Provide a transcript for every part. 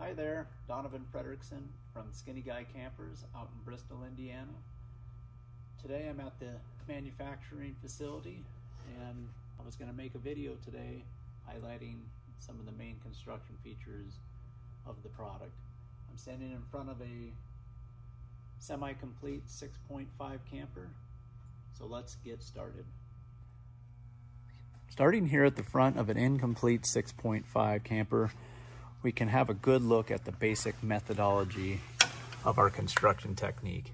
Hi there, Donovan Frederickson from Skinny Guy Campers out in Bristol, Indiana. Today I'm at the manufacturing facility and I was going to make a video today highlighting some of the main construction features of the product. I'm standing in front of a semi-complete 6.5 camper, so let's get started. Starting here at the front of an incomplete 6.5 camper, we can have a good look at the basic methodology of our construction technique.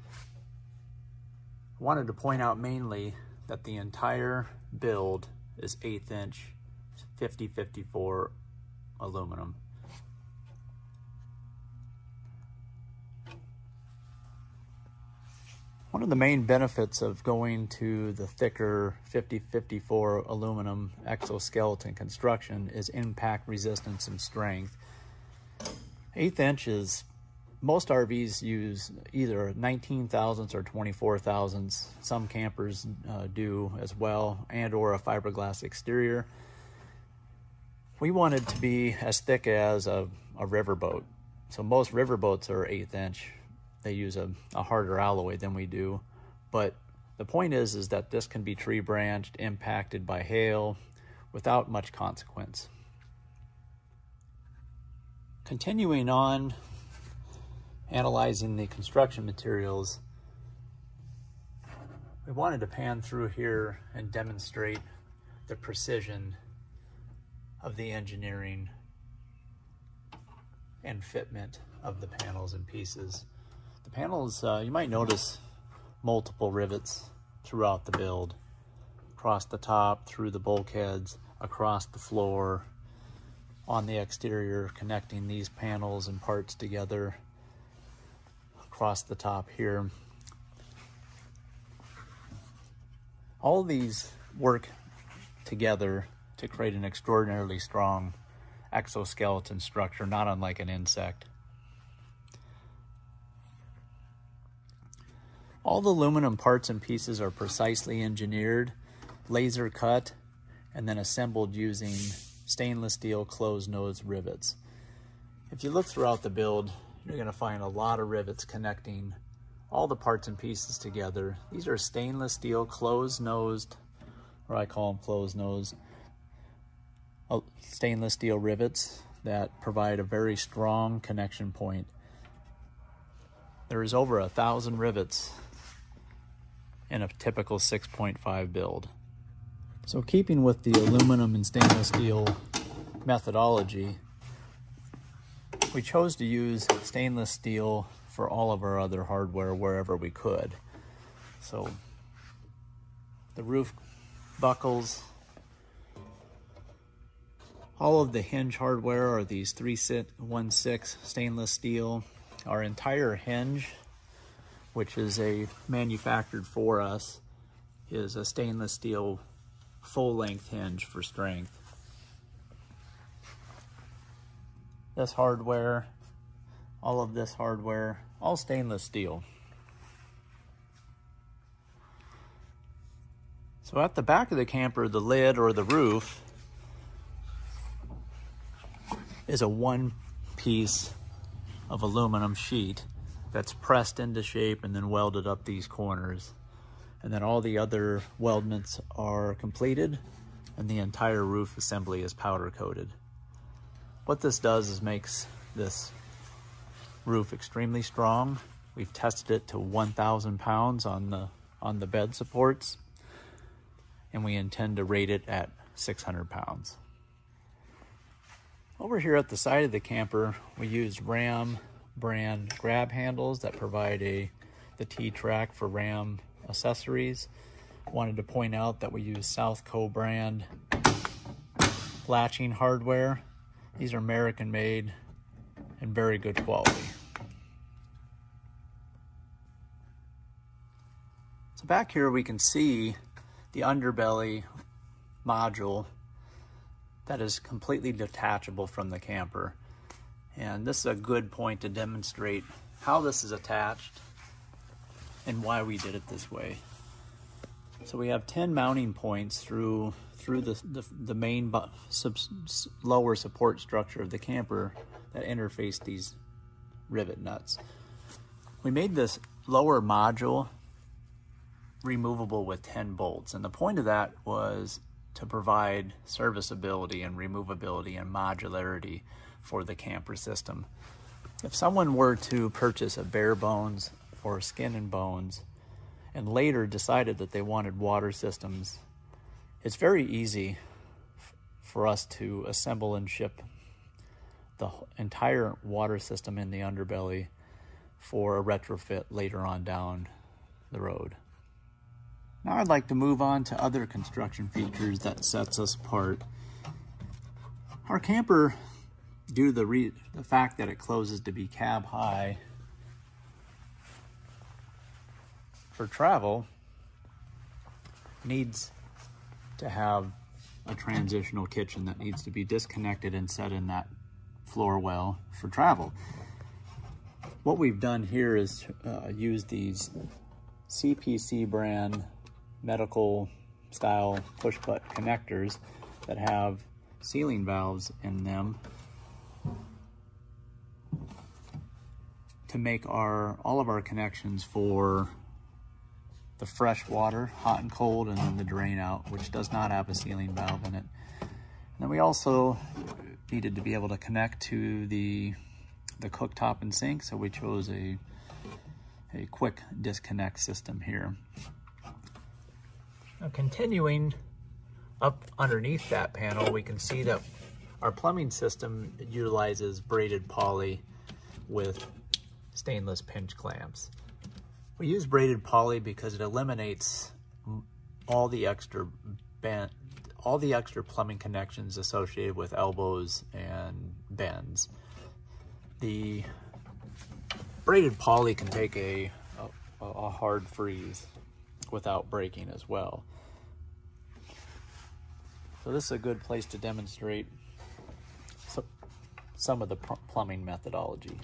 I wanted to point out mainly that the entire build is 1/8 inch 50/54 aluminum. One of the main benefits of going to the thicker 50/54 aluminum exoskeleton construction is impact resistance and strength. 1/8 inches, most RVs use either 19 thousandths or 24 thousandths. Some campers do as well, and or a fiberglass exterior. We want it to be as thick as a riverboat. So most riverboats are 1/8 inch. They use a harder alloy than we do, but the point is that this can be tree branched, impacted by hail without much consequence. Continuing on analyzing the construction materials, we wanted to pan through here and demonstrate the precision of the engineering and fitment of the panels and pieces. The panels, you might notice multiple rivets throughout the build, across the top, through the bulkheads, across the floor, on the exterior, connecting these panels and parts together, across the top here. All of these work together to create an extraordinarily strong exoskeleton structure, not unlike an insect. All the aluminum parts and pieces are precisely engineered, laser cut, and then assembled using stainless steel closed nose rivets. If you look throughout the build, you're going to find a lot of rivets connecting all the parts and pieces together. These are stainless steel closed nosed, or I call them closed nosed, stainless steel rivets that provide a very strong connection point. There is over 1,000 rivets in a typical 6.5 build. So keeping with the aluminum and stainless steel methodology, we chose to use stainless steel for all of our other hardware wherever we could. So the roof buckles, all of the hinge hardware are these 3/16 stainless steel. Our entire hinge, which is a manufactured for us, is a stainless steel full-length hinge for strength. This hardware, all of this hardware, all stainless steel. So at the back of the camper, the lid or the roof is a one-piece of aluminum sheet that's pressed into shape and then welded up these corners. And then all the other weldments are completed and the entire roof assembly is powder coated. What this does is makes this roof extremely strong. We've tested it to 1,000 pounds on the bed supports, and we intend to rate it at 600 pounds. Over here at the side of the camper, we use Ram brand grab handles that provide the T-track for Ram accessories. Wanted to point out that we use Southco brand latching hardware. These are American made and very good quality. So back here we can see the underbelly module that is completely detachable from the camper. And this is a good point to demonstrate how this is attached and why we did it this way. So we have 10 mounting points through the main lower support structure of the camper that interface these rivet nuts. We made this lower module removable with 10 bolts, and the point of that was to provide serviceability and removability and modularity for the camper system. If someone were to purchase a bare bones or skin and bones and later decided that they wanted water systems, it's very easy for us to assemble and ship the entire water system in the underbelly for a retrofit later on down the road. Now I'd like to move on to other construction features that sets us apart. Our camper, due to the fact that it closes to be cab high for travel, needs to have a transitional kitchen that needs to be disconnected and set in that floor well for travel. What we've done here is use these CPC brand medical style push-butt connectors that have sealing valves in them to make all of our connections for the fresh water, hot and cold, and then the drain out, which does not have a sealing valve in it. And then we also needed to be able to connect to the cooktop and sink, so we chose a quick disconnect system here. Now, continuing up underneath that panel, we can see that our plumbing system utilizes braided poly with stainless pinch clamps. We use braided poly because it eliminates all the extra plumbing connections associated with elbows and bends. The braided poly can take a hard freeze without breaking as well. So this is a good place to demonstrate some of the plumbing methodology.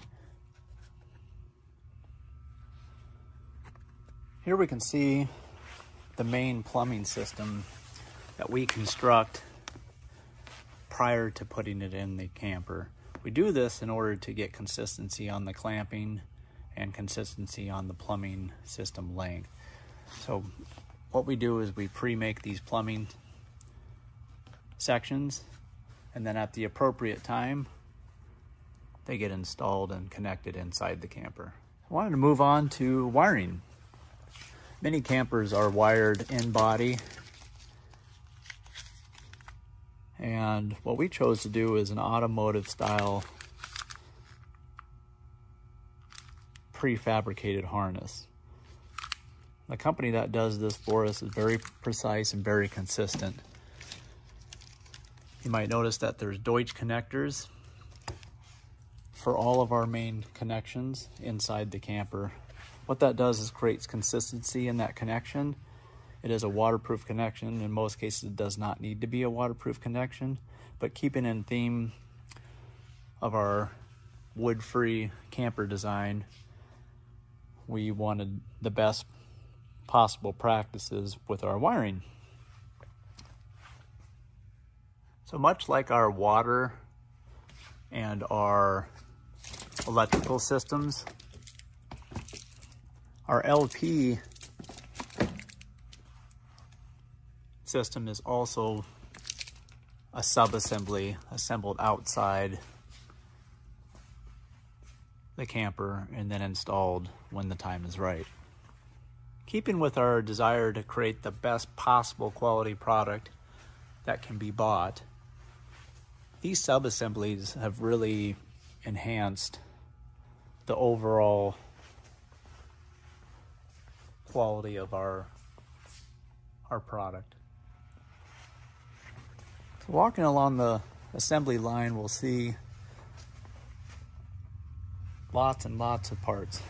Here we can see the main plumbing system that we construct prior to putting it in the camper. We do this in order to get consistency on the clamping and consistency on the plumbing system length. So what we do is we pre-make these plumbing sections, and then at the appropriate time, they get installed and connected inside the camper. I wanted to move on to wiring. Many campers are wired in body, and what we chose to do is an automotive style prefabricated harness. The company that does this for us is very precise and very consistent. You might notice that there's Deutsch connectors for all of our main connections inside the camper. What that does is creates consistency in that connection. It is a waterproof connection. In most cases, it does not need to be a waterproof connection, but keeping in theme of our wood-free camper design, we wanted the best possible practices with our wiring. So much like our water and our electrical systems, our LP system is also a sub-assembly assembled outside the camper and then installed when the time is right. Keeping with our desire to create the best possible quality product that can be bought, these sub-assemblies have really enhanced the overall quality of our product. So walking along the assembly line, we'll see lots and lots of parts.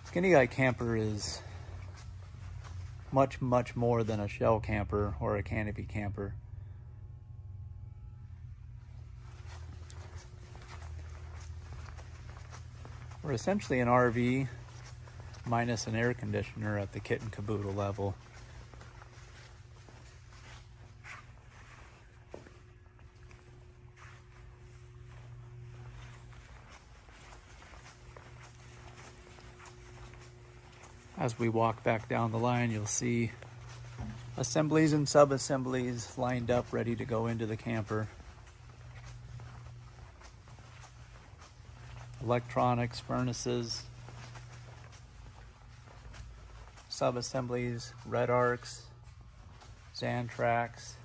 Skinny Guy Camper is much, much more than a shell camper or a canopy camper. We're essentially an RV minus an air conditioner at the kit and caboodle level. As we walk back down the line, you'll see assemblies and sub-assemblies lined up, ready to go into the camper. Electronics, furnaces, sub-assemblies, red arcs, sand tracks,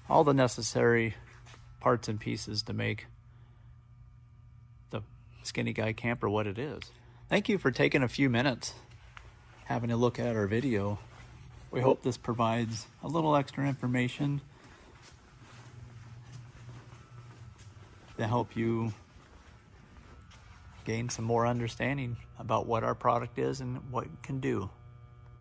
all the necessary parts and pieces to make the Skinny Guy camper what it is. Thank you for taking a few minutes having a look at our video. We hope this provides a little extra information to help you gain some more understanding about what our product is and what it can do.